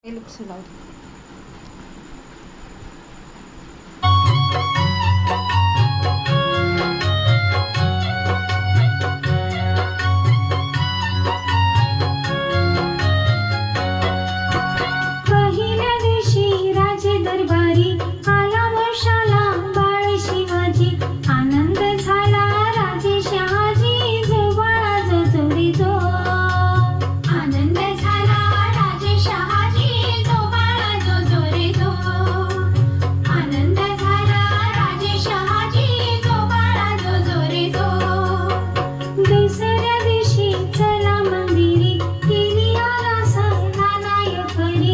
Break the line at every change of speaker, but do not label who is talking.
It looks so loud.
पहिल्या दिवशी राजे दरबारी आला वर्षाला बाळ शिवाजी. आनंद झाला राजे शहाजी, जो बाळा जो चोरी जो. आनंद झाला राजे शहाजी, जो बाळा जो चोरी जो. आनंद झाला राजे शहाजी, जो बाळा जो चोरी जो. दुसऱ्या दिवशी चला मंदिरी, केली आरास नाना परी.